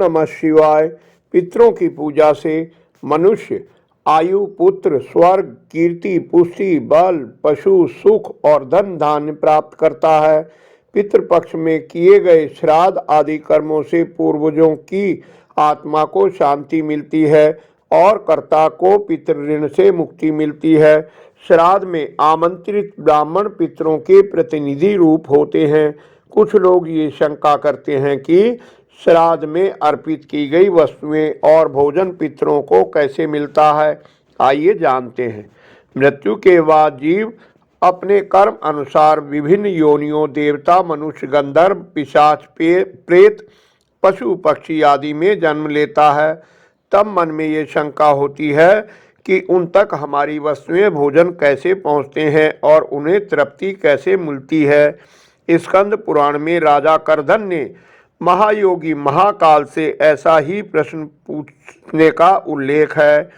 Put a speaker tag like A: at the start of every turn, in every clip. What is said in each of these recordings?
A: नमः शिवाय। पितरों की पूजा से मनुष्य आयु, पुत्र, स्वर्ग, कीर्ति, पुष्टि, बल, पशु, सुख और धन धान्य प्राप्त करता है। पितृपक्ष में किए गए श्राद्ध आदि कर्मों से पूर्वजों की आत्मा को शांति मिलती है और कर्ता को पितृ ऋण से मुक्ति मिलती है। श्राद्ध में आमंत्रित ब्राह्मण पितरों के प्रतिनिधि रूप होते हैं। कुछ लोग ये शंका करते हैं कि श्राद्ध में अर्पित की गई वस्तुएं और भोजन पितरों को कैसे मिलता है। आइए जानते हैं। मृत्यु के बाद जीव अपने कर्म अनुसार विभिन्न योनियों, देवता, मनुष्य, गंधर्व, पिशाच, प्रेत, पशु, पक्षी आदि में जन्म लेता है। तब मन में ये शंका होती है कि उन तक हमारी वस्तुएं, भोजन कैसे पहुंचते हैं और उन्हें तृप्ति कैसे मिलती है। स्कंद पुराण में राजा करदन ने महायोगी महाकाल से ऐसा ही प्रश्न पूछने का उल्लेख है।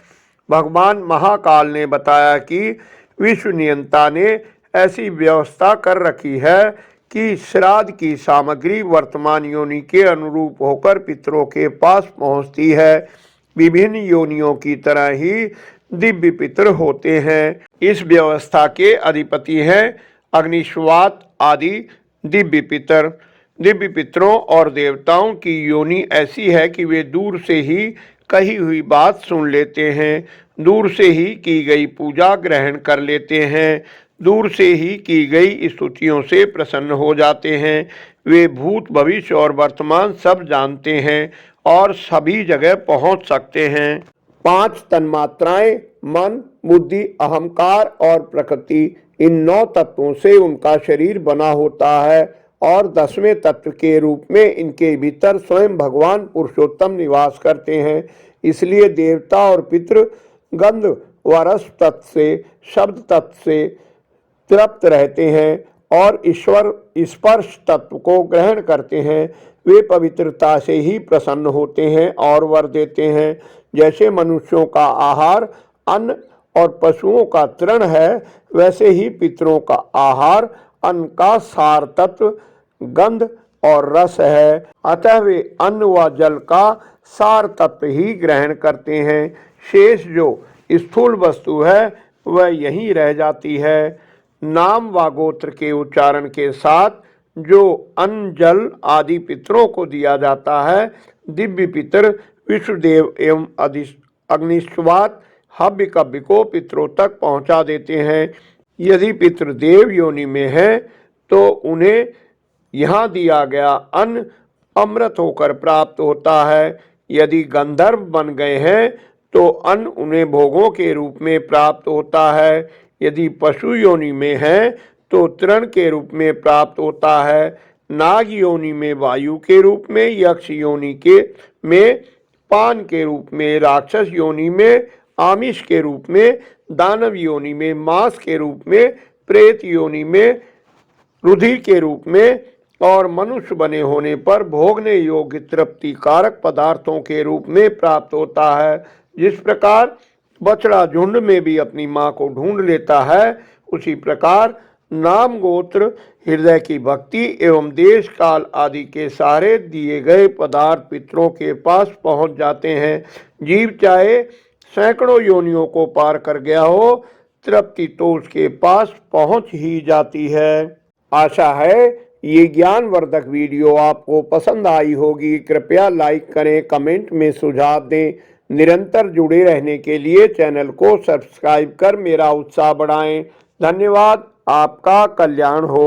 A: भगवान महाकाल ने बताया कि विश्व नियंता ने ऐसी व्यवस्था कर रखी है कि श्राद्ध की सामग्री वर्तमान योनि के अनुरूप होकर पितरों के पास पहुंचती है। विभिन्न योनियों की तरह ही दिव्य पितर होते हैं। इस व्यवस्था के अधिपति हैं अग्निश्वात आदि दिव्य पितर। दिव्य पितरों और देवताओं की योनि ऐसी है कि वे दूर से ही कही हुई बात सुन लेते हैं, दूर से ही की गई पूजा ग्रहण कर लेते हैं, दूर से ही की गई स्तुतियों से प्रसन्न हो जाते हैं। वे भूत, भविष्य और वर्तमान सब जानते हैं और सभी जगह पहुंच सकते हैं। 5 तन्मात्राएं मन, बुद्धि, अहंकार और प्रकृति, इन 9 तत्वों से उनका शरीर बना होता है और 10वें तत्व के रूप में इनके भीतर स्वयं भगवान पुरुषोत्तम निवास करते हैं। इसलिए देवता और पितृ गंध व रस तत्व से, शब्द तत्व से तृप्त रहते हैं और ईश्वर स्पर्श तत्व को ग्रहण करते हैं। वे पवित्रता से ही प्रसन्न होते हैं और वर देते हैं। जैसे मनुष्यों का आहार अन्न और पशुओं का तृण है, वैसे ही पितरों का आहार अन्न का सार तत्व, गंध और रस है। अतः वे अन्न व जल का सार तत्व ही ग्रहण करते हैं। शेष जो स्थूल वस्तु है वह यहीं रह जाती है। नाम व गोत्र के उच्चारण के साथ जो अन्न, जल आदि पितरों को दिया जाता है, दिव्य पितर विष्णुदेव एवं अग्निश्वात हव्य कव्य को पितरों तक पहुंचा देते हैं। यदि पितृ देव योनि में है तो उन्हें यहाँ दिया गया अन्न अमृत होकर प्राप्त होता है। यदि गंधर्व बन गए हैं तो अन्न उन्हें भोगों के रूप में प्राप्त होता है। यदि पशु योनि में है तो तृण के रूप में प्राप्त होता है। नाग योनि में वायु के रूप में, यक्ष योनि के में पान के रूप में, राक्षस योनि में आमिष के रूप में, दानव योनि में मांस के रूप में, प्रेत योनि में रुधिर के रूप में और मनुष्य बने होने पर भोगने योग्य तृप्ति कारक पदार्थों के रूप में प्राप्त होता है। जिस प्रकार बछड़ा झुंड में भी अपनी मां को ढूंढ लेता है, उसी प्रकार नाम, गोत्र, हृदय की भक्ति एवं देश काल आदि के सारे दिए गए पदार्थ पितरों के पास पहुंच जाते हैं। जीव चाहे सैकड़ों योनियों को पार कर गया हो, तृप्ति तो उसके पास पहुंच ही जाती है। आशा है ये ज्ञानवर्धक वीडियो आपको पसंद आई होगी। कृपया लाइक करें, कमेंट में सुझाव दें। निरंतर जुड़े रहने के लिए चैनल को सब्सक्राइब कर मेरा उत्साह बढ़ाएं। धन्यवाद। आपका कल्याण हो।